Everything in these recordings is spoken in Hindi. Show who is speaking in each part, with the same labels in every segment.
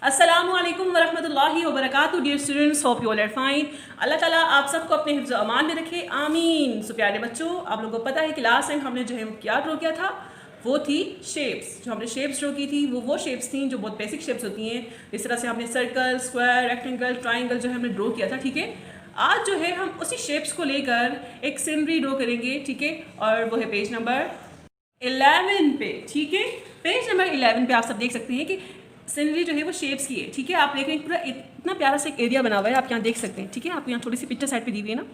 Speaker 1: अस्सलामुअलैकुम वरहमतुल्लाहि वबरकातुहू। Dear students, hope you all are fine. अल्लाह ताला आप सबको अपने हिफ्ज़ व अमान में रखे, आमीन। सो प्यारे बच्चों, आप लोगों को पता है कि लास्ट टाइम हमने जो है वो क्या ड्रॉ किया था, वो थी शेप्स। जो हमने शेप्स ड्रॉ की थी वो शेप्स थी जो बहुत बेसिक शेप्स होती हैं। इस तरह से हमने सर्कल, स्क्वायर, रेक्टेंगल, ट्राइंगल जो है हमने ड्रॉ किया था, ठीक है। आज जो है हम उसी शेप्स को लेकर एक सीनरी ड्रॉ करेंगे, ठीक है। और वो है पेज नंबर 11 पे, ठीक है। पेज नंबर 11 पे आप सब देख सकते हैं कि सीनरी जो है वो शेप्स की है, ठीक है। आप देख रहे हैं पूरा इतना प्यारा सा एक एरिया बना हुआ है, आप यहाँ देख सकते हैं, ठीक है। आपको यहाँ थोड़ी सी पिक्चर साइड पे दी हुई है ना,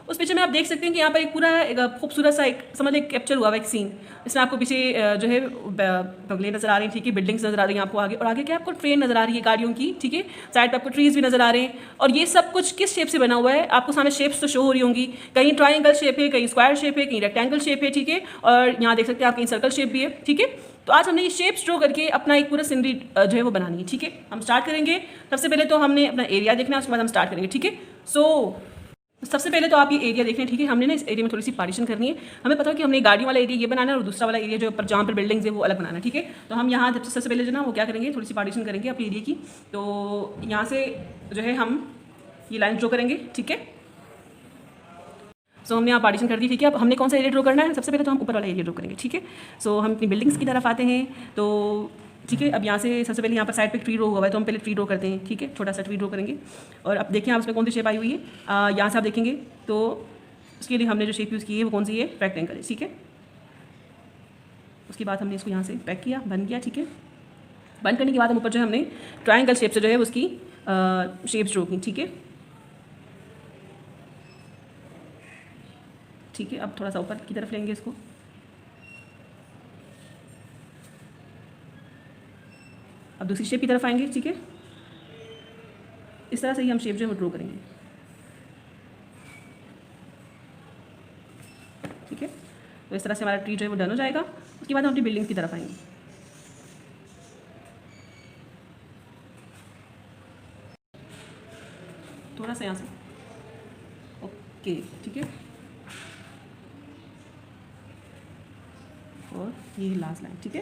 Speaker 1: उस पिक्चर में आप देख सकते हैं कि यहाँ पर एक पूरा एक खूबसूरत सा एक समझ एक कैप्चर हुआ हुआ एक सीन। इसमें आपको पीछे जो है बंगले नजर आ रही हैं, ठीक है, बिल्डिंग्स नजर आ रही हैं आपको आगे, और आगे क्या आपको ट्रेन नजर आ रही है गाड़ियों की, ठीक है। साइड पर आपको ट्रीज भी नजर आ रहे हैं, और ये सब कुछ किस शेप से बना हुआ है आपको सामने शेप्स तो शो हो रही होंगी। कहीं ट्राइंगल शेप है, कहीं स्क्वायर शेप है, कहीं रेक्टेंगल शेप है, ठीक है। और यहाँ देख सकते हैं आप कहीं सर्कल शेप भी है, ठीक है। तो आज हमने ये शेप्स ड्रॉ करके अपना एक पूरा सीनरी जो है वो बनानी है, ठीक है। हम स्टार्ट करेंगे। सबसे पहले तो हमने अपना एरिया देखना है, उसके बाद हम स्टार्ट करेंगे, ठीक है। सो सबसे पहले तो आप ये एरिया देख रहे हैं, ठीक है। हमने ना इस एरिया में थोड़ी सी पार्टीशन करनी है। हमें पता है कि हमने गाड़ी वाला एरिया ये बनाना है और दूसरा वाला एरिया जो पर जहाँ पर बिल्डिंग्स है वो अलग बनाना है, ठीक है। तो हम यहाँ सबसे पहले जो ना वो क्या करेंगे, थोड़ी सी पार्टीशन करेंगे अपने एरिया की। तो यहाँ से जो है हम ये लाइन ड्रॉ करेंगे, ठीक है। सो हमने यहाँ पार्टीशन कर दी, ठीक है। अब हमने कौन सा एरिया ड्रॉ करना है, सबसे पहले तो हम ऊपर वाला एरिया ड्रॉ करेंगे, ठीक है। सो हम अपनी बिल्डिंग्स की तरफ आते हैं, तो ठीक है। अब यहाँ से सबसे पहले यहाँ पर साइड पे ट्री ड्रॉ हुआ है, तो हम पहले ट्री ड्रॉ करते हैं, ठीक है। छोटा सा ट्री ड्रॉ करेंगे, और अब देखिए आप उसमें कौन सी शेप आई हुई है। यहाँ से आप देखेंगे तो उसके लिए हमने जो शेप यूज़ की है वो कौन सी है, रेक्टेंगल है, ठीक है। उसके बाद हमने इसको यहाँ से पैक किया, बंद किया, ठीक है। बंद करने के बाद हम ऊपर जो है हमने ट्राइंगल शेप से जो है उसकी शेप्स ड्रॉ की, ठीक है, ठीक है। अब थोड़ा सा ऊपर की तरफ लेंगे इसको। अब दूसरी शेप की तरफ आएंगे, ठीक है। इस तरह से ही हम शेप जो है वो ड्रॉ करेंगे, ठीक है। तो इस तरह से हमारा ट्री जो है वो डन हो जाएगा। उसके बाद हम अपनी बिल्डिंग की तरफ आएंगे। थोड़ा सा यहाँ से, ओके, ठीक है। और ये लास्ट लाइन, ठीक है।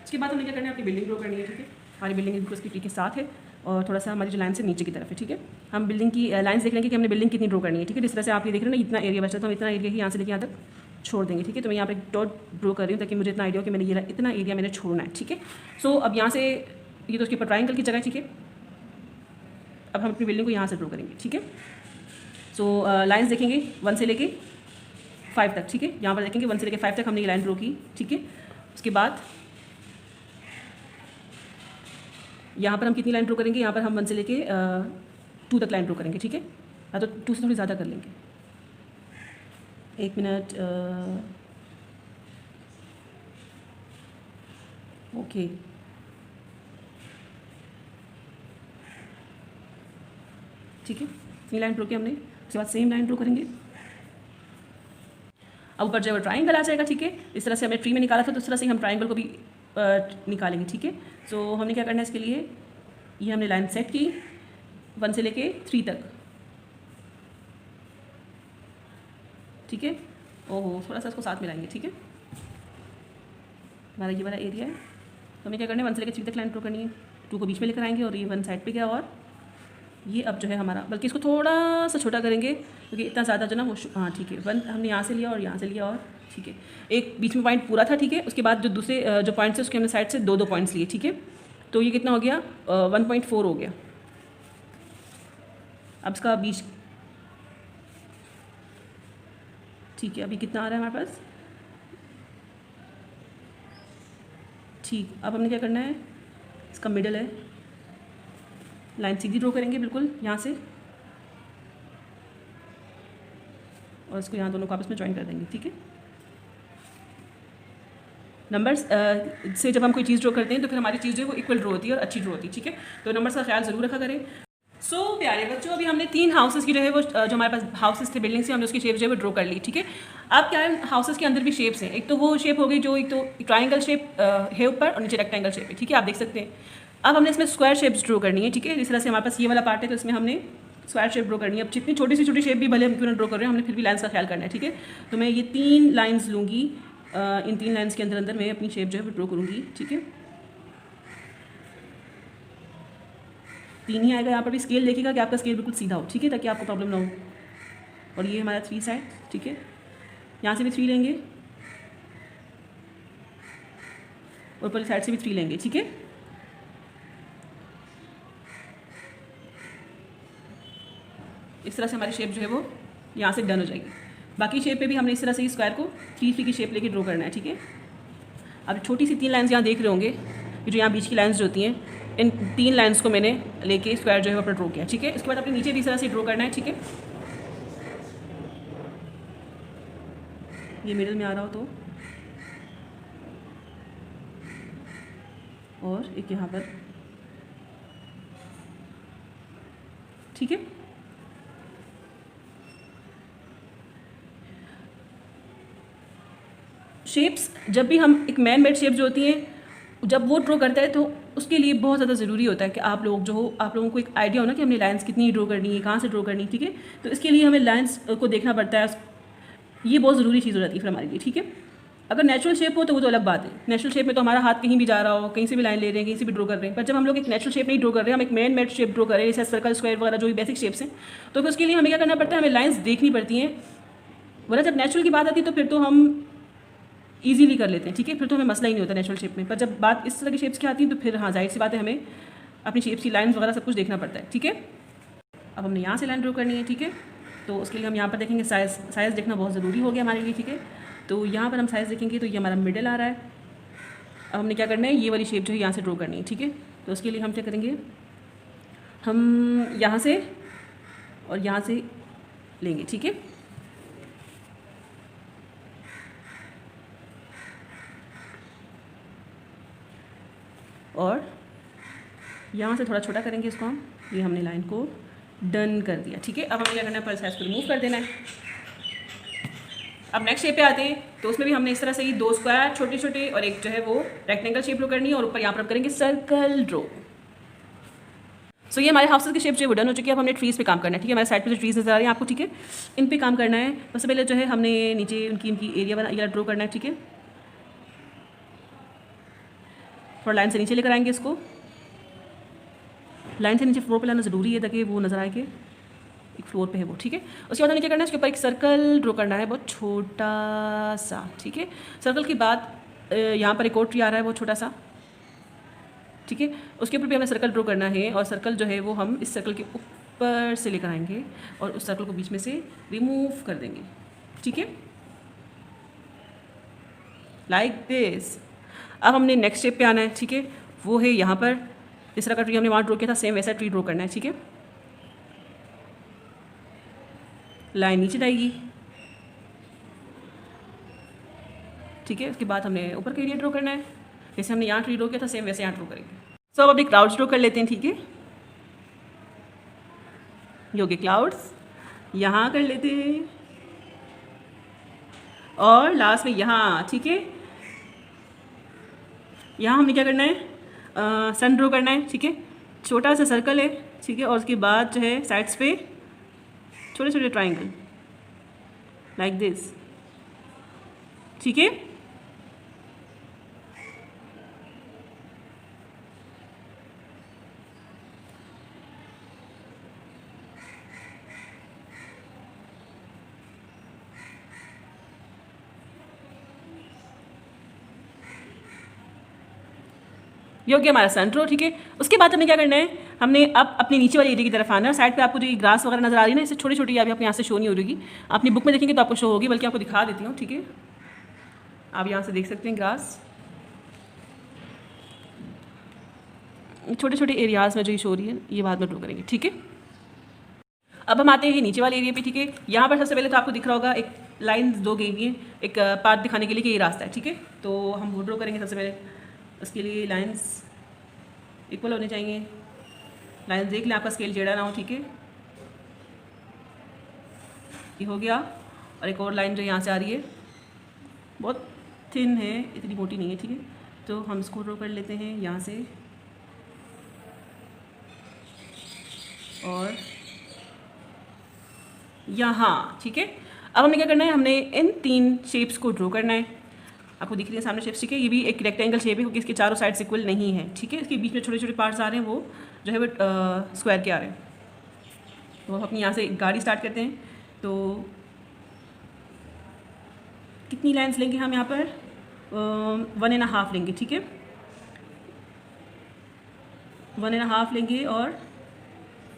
Speaker 1: उसके बाद हमें क्या करना है, अपनी बिल्डिंग ड्रॉ करनी है, ठीक है। हमारी बिल्डिंग बिल्कुल उसकी ट्री के साथ है, और थोड़ा सा हमारी जो लाइन से नीचे की तरफ है, ठीक है। हम बिल्डिंग की लाइन्स देख लेंगे कि हमने बिल्डिंग कितनी ड्रॉ करनी है, ठीक है। जिस तरह से आप ये देख रहे हैं ना, इतना एरिया बचा, तो हम इतना एरिया ही यहाँ से लेके यहाँ तक छोड़ देंगे, ठीक है। तो मैं यहाँ पे डॉट ड्रॉ कर रही हूँ ताकि मुझे इतना आइडिया हो कि मैंने ये इतना एरिया मैंने छोड़ना है, ठीक है। सो अब यहाँ से ये तो उसके ऊपर ट्राइंगल की जगह, ठीक है। अब हम अपनी बिल्डिंग को यहाँ से ड्रॉ करेंगे, ठीक है। सो लाइन्स देखेंगे 1 से लेके 5 तक, ठीक है। यहाँ पर देखेंगे 1 से लेके 5 तक हमने ये लाइन ड्रॉ की, ठीक है। उसके बाद यहाँ पर हम कितनी लाइन ड्रॉ करेंगे, यहाँ पर हम 1 से लेके 2 तक लाइन ड्रॉ करेंगे, ठीक है। या तो 2 से थोड़ी ज़्यादा कर लेंगे। 1 मिनट, ओके, ठीक है। ये लाइन ड्रॉ की हमने, उसके बाद सेम लाइन ड्रॉ करेंगे। अब ऊपर जो है ट्राइंगल आ जाएगा, ठीक है। इस तरह से हमने ट्री में निकाला था, तो इस तरह से हम ट्राइंगल को भी निकालेंगे, ठीक है। सो हमने क्या करना है इसके लिए, ये हमने लाइन सेट की 1 से लेके 3 तक, ठीक है। ओहो, थोड़ा सा इसको साथ मिलाएंगे, ठीक है। हमारा ये वाला एरिया है, तो हमें क्या करना है 1 से लेकर 3 तक लाइन ड्रॉ करनी है। 2 को बीच में लेकर आएंगे, और ये 1 साइड पे गया, और ये अब जो है हमारा, बल्कि इसको थोड़ा सा छोटा करेंगे क्योंकि इतना ज़्यादा जो ना वो, हाँ ठीक है। 1 हमने यहाँ से लिया और यहाँ से लिया, और ठीक है। एक बीच में पॉइंट पूरा था, ठीक है। उसके बाद जो दूसरे जो पॉइंट्स है उसके हमने साइड से 2 पॉइंट्स लिए, ठीक है। तो ये कितना हो गया, 1.4 हो गया। अब इसका बीच, ठीक है। अभी कितना आ रहा है हमारे पास, ठीक। अब हमने क्या करना है, इसका मिडल है, लाइन सीधी ड्रॉ करेंगे बिल्कुल यहाँ से, और इसको यहाँ दोनों को आपस में ज्वाइन कर देंगे, ठीक है। नंबर्स से जब हम कोई चीज़ ड्रॉ करते हैं तो फिर हमारी चीज़ जो है वो इक्वल ड्रॉ होती है और अच्छी ड्रॉ होती है, ठीक है। तो नंबर्स का ख्याल ज़रूर रखा करें। सो प्यारे बच्चों, अभी हमने 3 हाउसेस की जो है वो, जो हमारे पास हाउसेस थे बिल्डिंग्स से, हमने उसकी शेप जो है वो ड्रॉ कर ली, ठीक है। अब क्या है, हाउसेस के अंदर भी शेप्स हैं। एक तो वो शेप हो गई जो एक तो ट्राइंगल शेप है ऊपर, और नीचे रेक्टेंगल शेप है, ठीक है, आप देख सकते हैं। अब हमने इसमें स्क्वायर शेप्स ड्रॉ करनी है, ठीक है। जिस तरह से हमारे पास ये वाला पार्ट है, तो इसमें हमने स्क्वायर शेप ड्रॉ करनी है। अब जितनी छोटी सी छोटी शेप भी भले हम क्यों ना ड्रॉ कर रहे हैं, हमने फिर भी लाइन्स का ख्याल करना है, ठीक है। तो मैं ये 3 लाइन्स लूँगी, इन 3 लाइन्स के अंदर अंदर मैं अपनी शेप जो है वो ड्रॉ करूँगी, ठीक है। 3 ही आएगा। यहाँ पर भी स्केल देखिएगा कि आपका स्केल बिल्कुल सीधा हो, ठीक है, ताकि आपको प्रॉब्लम ना हो। और ये हमारा 3 साइड, ठीक है। यहाँ से भी 3 लेंगे और ऊपर साइड से भी 3 लेंगे, ठीक है। इस तरह से हमारी शेप जो है वो यहाँ से डन हो जाएगी। बाकी शेप पे भी हमने इस तरह से स्क्वायर को 3 की शेप लेके ड्रॉ करना है, ठीक है। अब छोटी सी 3 लाइन्स यहाँ देख रहे होंगे, ये जो यहाँ बीच की लाइन्स जो होती हैं, इन 3 लाइन्स को मैंने लेके स्क्वायर जो है वो अपना ड्रॉ किया, ठीक है। इसके बाद अपने नीचे भी इस तरह से ड्रॉ करना है, ठीक है। ये मिडिल में आ रहा हो तो, और एक यहाँ पर, ठीक है। शेप्स जब भी हम एक मैन मेड शेप जो होती हैं जब वो ड्रॉ करता है तो उसके लिए बहुत ज़्यादा ज़रूरी होता है कि आप लोगों को एक आइडिया हो ना कि हमने लाइंस कितनी ड्रॉ करनी है, कहाँ से ड्रॉ करनी है, ठीक है। तो इसके लिए हमें लाइंस को देखना पड़ता है, ये बहुत ज़रूरी चीज़ हो जाती है फिर हमारे लिए, ठीक है। अगर नेचुरल शेप हो तो वो तो अलग बात है। नेचुरल शेप में तो हमारा हाथ कहीं भी जा रहा हो, कहीं से भी लाइन ले रहे हैं, कहीं से भी ड्रॉ कर रहे हैं। पर जब हम लोग एक नेचुरल शेप नहीं ड्रॉ कर रहे हैं, हम एक मैन मेड शेप ड्रॉ कर रहे हैं, जैसे सर्कल, स्क्वायर वगैरह जो भी बेसिक शेप्स हैं, तो फिर उसके लिए हमें क्या करना पड़ता है, हमें लाइन्स देखनी पड़ती हैं। वरना जब नेचुरल की बात आती है तो फिर तो हम ईजीली कर लेते हैं, ठीक है। फिर तो हमें मसला ही नहीं होता नेचुरल शेप में। पर जब बात इस तरह की शेप्स की आती है तो फिर हाँ, जाहिर सी बात है, हमें अपनी शेप्स की लाइन्स वगैरह सब कुछ देखना पड़ता है, ठीक है। अब हमने यहाँ से लाइन ड्रॉ करनी है, ठीक है। तो उसके लिए हम यहाँ पर देखेंगे साइज़ देखना बहुत ज़रूरी हो गया हमारे लिए, ठीक है। तो यहाँ पर हम साइज़ देखेंगे तो ये हमारा मिडिल आ रहा है। अब हमने क्या करना है, ये वाली शेप जो है यहाँ से ड्रॉ करनी है, ठीक है। तो उसके लिए हम क्या करेंगे, हम यहाँ से और यहाँ से लेंगे, ठीक है। और यहाँ से थोड़ा छोटा करेंगे इसको हम, ये हमने लाइन को डन कर दिया, ठीक है। अब हमें क्या करना है, पर साइज को रिमूव कर देना है। अब नेक्स्ट शेप पे आते हैं, तो उसमें भी हमने इस तरह से ही 2 स्क्वायर छोटे छोटे और एक जो है वो रेक्टेंगल शेप ड्रॉ करनी है, और ऊपर यहाँ पर करेंगे सर्कल ड्रॉ। सो ये हमारे हाउसेस की शेप जो है वो डन हो चुकी है। अब हमने ट्रीज़ पे काम करना है, ठीक है। हमारे साइड पे जो ट्रीज़ नजर आ रहे हैं आपको, ठीक है, इन पे काम करना है। सबसे पहले जो है हमने नीचे उनकी एरिया ड्रॉ करना है, ठीक है। थोड़ा लाइन से नीचे लेकर आएंगे इसको, लाइन से नीचे फ्लोर पे लाना ज़रूरी है ताकि वो नज़र आए कि एक फ्लोर पे है वो, ठीक है। उसके बाद हमें क्या करना है, उसके ऊपर एक सर्कल ड्रॉ करना है, बहुत छोटा सा, ठीक है। सर्कल के बाद यहाँ पर एक और ट्री आ रहा है बहुत छोटा सा, ठीक है। उसके ऊपर भी हमें सर्कल ड्रॉ करना है, और सर्कल जो है वो हम इस सर्कल के ऊपर से लेकर आएंगे और उस सर्कल को बीच में से रिमूव कर देंगे, ठीक है, लाइक दिस। अब हमने नेक्स्ट स्टेप पे आना है, ठीक है। वो है यहाँ पर जिस तरह का ट्री हमने वहाँ ड्रॉ किया था, सेम वैसा ट्री ड्रॉ करना है, ठीक है। लाइन नीचे जाएगी, ठीक है। उसके बाद हमने ऊपर का एरिया ड्रॉ करना है, जैसे हमने यहाँ ट्री ड्रॉ किया था सेम वैसे यहाँ ड्रॉ करेंगे। सो अब अपने क्लाउड्स ड्रॉ कर लेते हैं, ठीक है। योगे क्लाउड्स यहाँ कर लेते हैं, और लास्ट में यहाँ, ठीक है। यहाँ हमने क्या करना है, सन ड्रॉ करना है, ठीक है। छोटा सा सर्कल है, ठीक है, और उसके बाद जो है साइड्स पे छोटे छोटे ट्राइंगल लाइक दिस, ठीक है। ये हो गया हमारा सन ड्रॉ, ठीक है। उसके बाद हमें क्या करना है, हमने अब अपने नीचे वाली एरिया की तरफ आना है। साइड पे आपको जो ग्रास वगैरह नजर आ रही है ना, इससे छोटी छोटी अभी आपको यहाँ से शो नहीं हो रही, अपनी बुक में देखेंगे तो आपको शो होगी, बल्कि आपको दिखा देती हूँ, ठीक है। आप यहाँ से देख सकते हैं ग्रास, छोटे छोटे एरियाज़ में जो शो हो रही है, ये बाद में ड्रॉ करेंगे, ठीक है। अब हम आते हैं नीचे वाले एरिया पे, ठीक है। यहाँ पर सबसे पहले तो आपको दिख रहा होगा एक लाइन 2 गई हुई है, एक पाथ दिखाने के लिए कि ये रास्ता है, ठीक है। तो हम वो ड्रॉ करेंगे सबसे पहले। उसके लिए लाइंस इक्वल होने चाहिए, लाइंस देख लें आपका स्केल टेढ़ा ना हो, ठीक है। ये हो गया, और एक और लाइन जो यहाँ से आ रही है बहुत थिन है, इतनी मोटी नहीं है, ठीक है। तो हम इसको ड्रॉ कर लेते हैं यहाँ से, और यहाँ, ठीक है। अब हमें क्या करना है, हमने इन 3 शेप्स को ड्रॉ करना है। आपको दिख रही है सामने शेप्स, ठीक है। ये भी एक रेक्टेंगल शेप है क्योंकि इसके चारों साइड्स इक्वल नहीं है, ठीक है। इसके बीच में छोटे छोटे पार्ट्स आ रहे हैं, वो जो है वो स्क्वायर के आ रहे हैं। तो हम अपनी यहाँ से गाड़ी स्टार्ट करते हैं। तो कितनी लाइन्स लेंगे हम यहाँ पर? 1.5 लेंगे, ठीक है। 1.5 लेंगे और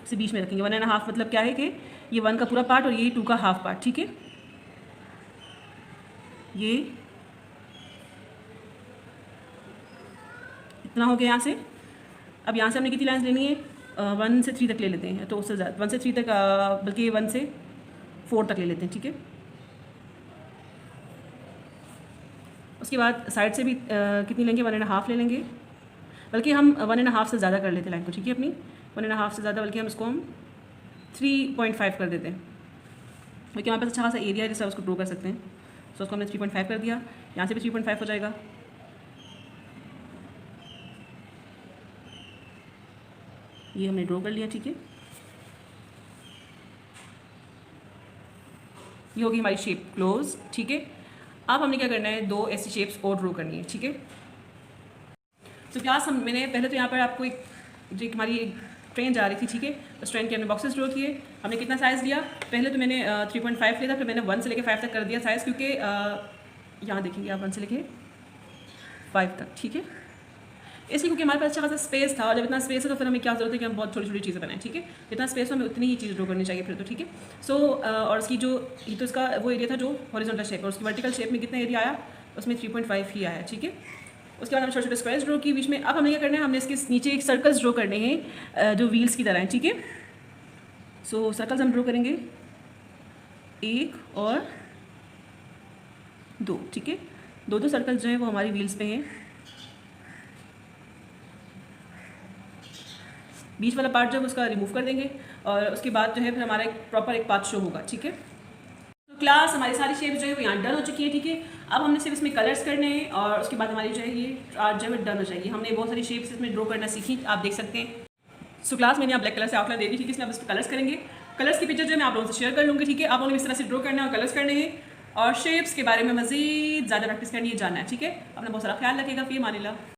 Speaker 1: इसे बीच में रखेंगे। 1.5 मतलब क्या है कि ये 1 का पूरा पार्ट और ये 2 का हाफ पार्ट, ठीक है। ये इतना हो गया यहाँ से। अब यहाँ से हमने कितनी लाइन्स लेनी है? 1 से 3 तक ले लेते हैं, तो उससे ज़्यादा 1 से 3 तक, बल्कि 1 से 4 तक ले लेते हैं, ठीक है। उसके बाद साइड से भी कितनी लेंगे? 1.5 ले लेंगे, बल्कि हम 1.5 से ज़्यादा कर लेते हैं लाइन को, ठीक है। अपनी 1.5 से ज़्यादा, बल्कि हम इसको हम 3.5 कर देते हैं क्योंकि हमारे पास अच्छा खासा एरिया है जिससे उसको ड्रॉ कर सकते हैं। तो उसको हमने 3.5 कर दिया। यहाँ से भी 3.5 हो जाएगा। ये हमने ड्रॉ कर लिया, ठीक है। ये होगी हमारी शेप क्लोज, ठीक है। अब हमने क्या करना है? 2 ऐसी शेप्स और ड्रॉ करनी है, ठीक है। तो क्लास मैंने पहले तो यहाँ पर आपको एक जो हमारी एक ट्रेन जा रही थी, ठीक है। उस ट्रेन के हमने बॉक्सेस ड्रॉ किए। हमने कितना साइज़ लिया? पहले तो मैंने 3.5 लिया था, फिर मैंने 1 से लेकर 5 तक कर दिया साइज़, क्योंकि यहाँ देखेंगे आप 1 से लेके 5 तक, ठीक है। इसलिए क्योंकि हमारे पास अच्छा खासा स्पेस था, और जब इतना स्पेस है तो फिर हमें क्या ज़रूरत है कि हम बहुत छोटी छोटी चीज़ें बनाएं, ठीक है। जितना स्पेस हो हमें उतनी ही चीज़ ड्रॉ करनी चाहिए फिर तो, ठीक है। सो और उसकी जो ये तो इसका वो एरिया था जो हॉरिजॉन्टल शेप, और उसकी वर्टिकल शेप में कितना एरिया आया? उसमें 3.5 ही आया, ठीक है। उसके बाद हमने छोटे छोटे स्क्वायर्स ड्रॉ किए बीच में। अब हमें क्या करना है? हमने इसके नीचे एक सर्कल्स ड्रॉ करने हैं जो व्हील्स की तरह हैं, ठीक है। सो सर्कल्स हम ड्रॉ करेंगे 1 और 2, ठीक है। 2 सर्कल्स जो हैं वो हमारी व्हील्स पे हैं। बीच वाला पार्ट जो है उसका रिमूव कर देंगे, और उसके बाद जो है फिर हमारा एक प्रॉपर एक पाथ शो होगा, ठीक है। तो क्लास हमारी सारी शेप्स जो है वो यहाँ डन हो चुकी है, ठीक है। अब हमने सिर्फ इसमें कलर्स करने हैं, और उसके बाद हमारी जो है ये आर्ट जो है डन हो जाएगी। हमने बहुत सारी शेप्स इसमें ड्रॉ करना सीखी, आप देख सकते हैं। सो क्लास मैंने आप ब्लैक कलर से आउटलाइन दे दी, ठीक है। इसमें आप इस पर कलर्स करेंगे। कलर्स की पिक्चर जो है मैं आप लोगों से शेयर कर लूँगी, ठीक है। आप लोगों ने इस तरह से ड्रॉ करना है और कलर्स करने हैं, और शेप्स के बारे में मज़ीद ज़्यादा प्रैक्टिस करनी है, जानना है, ठीक है। अपना बहुत सारा ख्याल रखिएगा। फ़ी अमान अल्लाह।